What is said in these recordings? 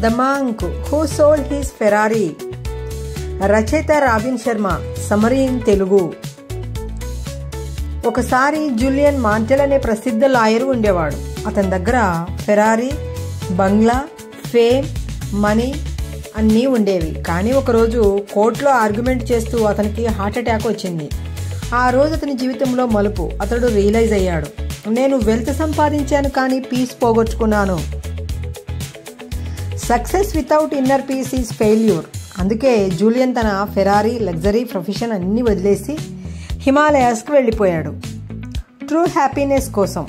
The monk who sold his Ferrari. రచయిత Robin Sharma. Summary in Telugu. ఒకసారి Julian mantle అనే ప్రసిద్ధ లాయర్ ఉండేవాడు. అతని దగ్గర ఫెరారీ, బంగ్లా, ఫేమ్, మనీ అన్నీ ఉండేవి. కానీ ఒకరోజు కోర్టులో ఆర్గ్యుమెంట్ చేస్తూ అతనికి హార్ట్ అటాక్ వచ్చింది. ఆ రోజు అతని జీవితంలో మలుపు. అతడు రియలైజ్ అయ్యాడు, నేను వెల్త్ సంపాదించాను కానీ పీస్ పోగొట్టుకున్నాను. Success without inner peace is failure. అందుకే జూలియన్ తన ఫెరారీ, లగ్జరీ, ప్రొఫెషన్ అన్నీ వదిలేసి హిమాలయాస్కి వెళ్ళిపోయాడు ట్రూ హ్యాపీనెస్ కోసం.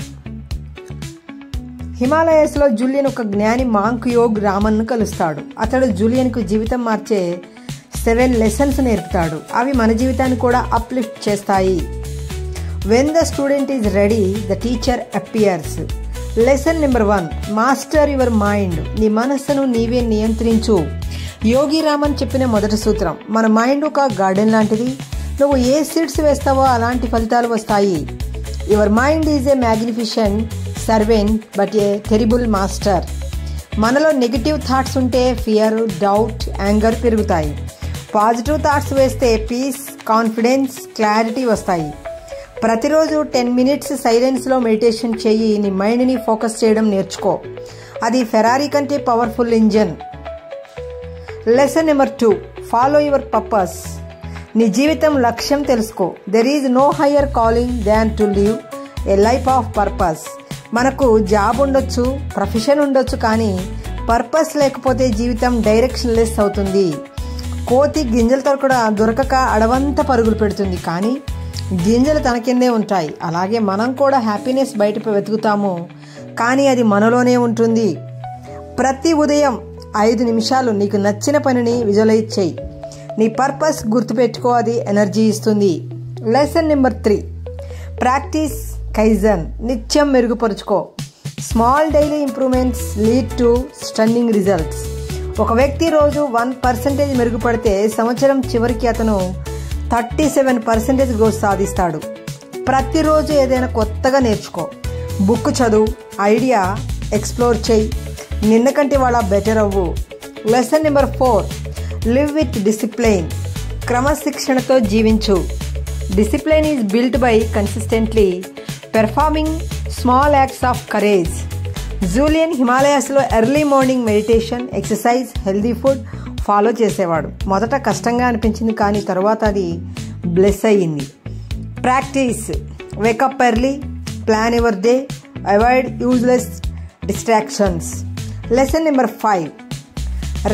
హిమాలయాస్లో జూలియన్ ఒక జ్ఞాని మాంక్ యోగ్ రామన్ను కలుస్తాడు. అతడు జూలియన్కు జీవితం మార్చే 7 లెసన్స్ నేర్పుతాడు. అవి మన జీవితాన్ని కూడా అప్లిఫ్ట్ చేస్తాయి. When the student is ready the teacher appears. Lesson number 1, master your mind. నీ మనస్సును నీవే నియంత్రించు. యోగి రామన్ చెప్పిన మొదటి సూత్రం. మన మైండ్ ఒక గార్డెన్ లాంటిది. నువ్వు ఏ సీడ్స్ వేస్తావో అలాంటి ఫలితాలు వస్తాయి. Your mind is a magnificent servant but A terrible master. మనలో నెగిటివ్ థాట్స్ ఉంటే ఫియర్, డౌట్, యాంగర్ పెరుగుతాయి. పాజిటివ్ థాట్స్ వేస్తే పీస్, కాన్ఫిడెన్స్, క్లారిటీ వస్తాయి. ప్రతిరోజు 10 మినిట్స్ సైలెన్స్లో మెడిటేషన్ చేయి. నీ మైండ్ని ఫోకస్ చేయడం నేర్చుకో. అది ఫెరారీ కంటే powerful engine. Lesson number 2, follow your purpose. నీ జీవితం లక్ష్యం తెలుసుకో. There is no higher calling than to live a life of purpose. మనకు జాబ్ ఉండొచ్చు, ప్రొఫెషన్ ఉండొచ్చు, కానీ పర్పస్ లేకపోతే జీవితం డైరెక్షన్ లెస్ అవుతుంది. కోతి గింజలతో కూడా దొరకక అడవంతా పరుగులు పెడుతుంది, కానీ గింజలు తన కిందే ఉంటాయి. అలాగే మనం కూడా హ్యాపీనెస్ బయట వెతుకుతాము, కానీ అది మనలోనే ఉంటుంది. ప్రతి ఉదయం 5 నిమిషాలు నీకు నచ్చిన పనిని విజువలైజ్ చేయి. నీ పర్పస్ గుర్తుపెట్టుకో, అది ఎనర్జీ ఇస్తుంది. Lesson number 3, practice kaizen. నిత్యం మెరుగుపరుచుకో. Small daily improvements lead to stunning results. ఒక వ్యక్తి రోజు 1% మెరుగుపడితే సంవత్సరం చివరికి అతను 37% గ్రోత్ సాధిస్తాడు. ప్రతిరోజు ఏదైనా కొత్తగా నేర్చుకో. బుక్ చదువు, ఐడియా ఎక్స్ప్లోర్ చేయి. నిన్న కంటే వాళ్ళ బెటర్ అవ్వు. Lesson number 4, live with discipline. క్రమశిక్షణతో జీవించు. Discipline is built by consistently performing small acts of courage. Julian హిమాలయాస్లో early morning meditation, exercise, healthy food follow చేసేవాడు. మొదట కష్టంగా అనిపించింది, కానీ తర్వాత అది బ్లెస్ అయ్యింది. Practice. Wake up early, plan your day, avoid useless distractions. Lesson number 5,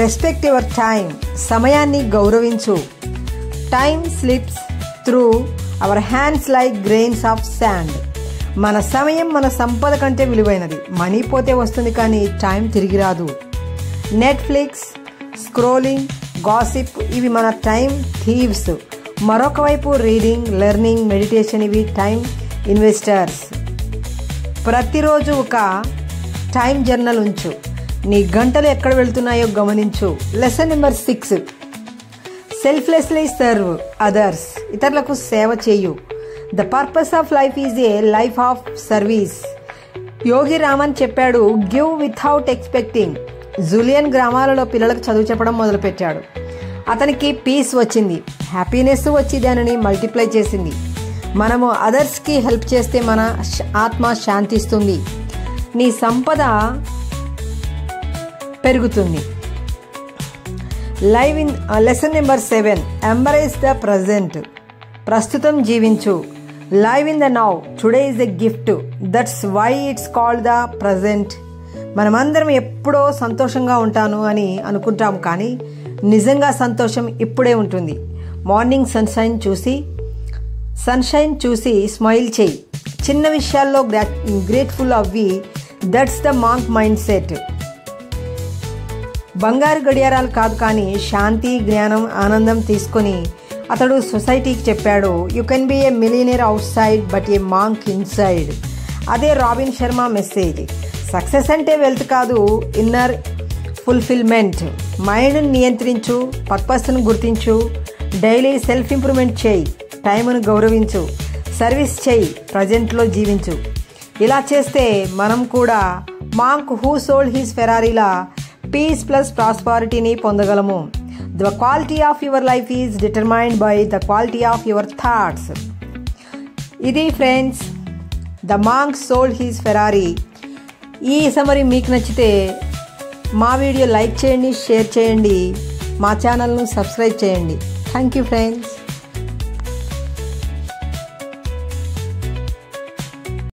respect your time. సమయాన్ని గౌరవించు. Time slips through our hands like grains of sand. మన సమయం మన సంపద కంటే విలువైనది. మనీ పోతే వస్తుంది, కానీ టైం తిరిగి రాదు. నెట్ఫ్లిక్స్, స్క్రోలింగ్, గాసిప్ ఇవి మన టైం థీవ్స్. మరొక వైపు రీడింగ్, లెర్నింగ్, మెడిటేషన్ ఇవి టైం ఇన్వెస్టర్స్. ప్రతిరోజు ఒక టైం జర్నల్ ఉంచు. నీ గంటలు ఎక్కడ వెళ్తున్నాయో గమనించు. Lesson number 6, selflessly serve others. ఇతరులకు సేవ చేయు. The purpose of life is a life of service. Yogi Raman చెప్పాడు, గివ్ వితౌట్ ఎక్స్పెక్టింగ్. జూలియన్ గ్రామాలలో పిల్లలకు చదువు చెప్పడం మొదలుపెట్టాడు. అతనికి పీస్ వచ్చింది, హ్యాపీనెస్ వచ్చి దానిని మల్టిప్లై చేసింది. మనము అదర్స్కి హెల్ప్ చేస్తే మన ఆత్మ శాంతిస్తుంది, నీ సంపద పెరుగుతుంది. Lesson number 7, embrace the present. ప్రస్తుతం జీవించు. Live in the now. Today is a gift. That's why it's called the present. మనమందరం ఎప్పుడో సంతోషంగా ఉంటాను అని అనుకుంటాం, కానీ నిజంగా సంతోషం ఇప్పుడే ఉంటుంది. మార్నింగ్ సన్షైన్ చూసి స్మైల్ చేయి. చిన్న విషయాల్లో గ్రేట్ఫుల్ అవ్వి. That's the monk mind set. బంగారు గడియారాలు కాదు, కానీ శాంతి, జ్ఞానం, ఆనందం తీసుకొని అతడు సొసైటీకి చెప్పాడు, you can be A millionaire out side but A monk inside. అదే రాబిన్ శర్మ మెసేజ్. సక్సెస్ అంటే వెల్త్ కాదు, ఇన్నర్ ఫుల్ఫిల్మెంట్. మైండ్ని నియంత్రించు, పర్పస్ను గుర్తించు, డైలీ సెల్ఫ్ ఇంప్రూవ్మెంట్ చేయి, టైంను గౌరవించు, సర్వీస్ చేయి, ప్రజెంట్లో జీవించు. ఇలా చేస్తే మనం కూడా మాంక్ హూ సోల్డ్ హిస్ ఫెరారీలా పీస్ ప్లస్ ప్రాస్పారిటీని పొందగలము. The quality of your life is determined by the quality of your thoughts. ఇది friends, the monk sold his Ferrari. ఈ సమరీ మీకు నచ్చితే మా వీడియో లైక్ చేయండి, షేర్ చేయండి, మా ఛానల్ను సబ్స్క్రైబ్ చేయండి. Thank you friends.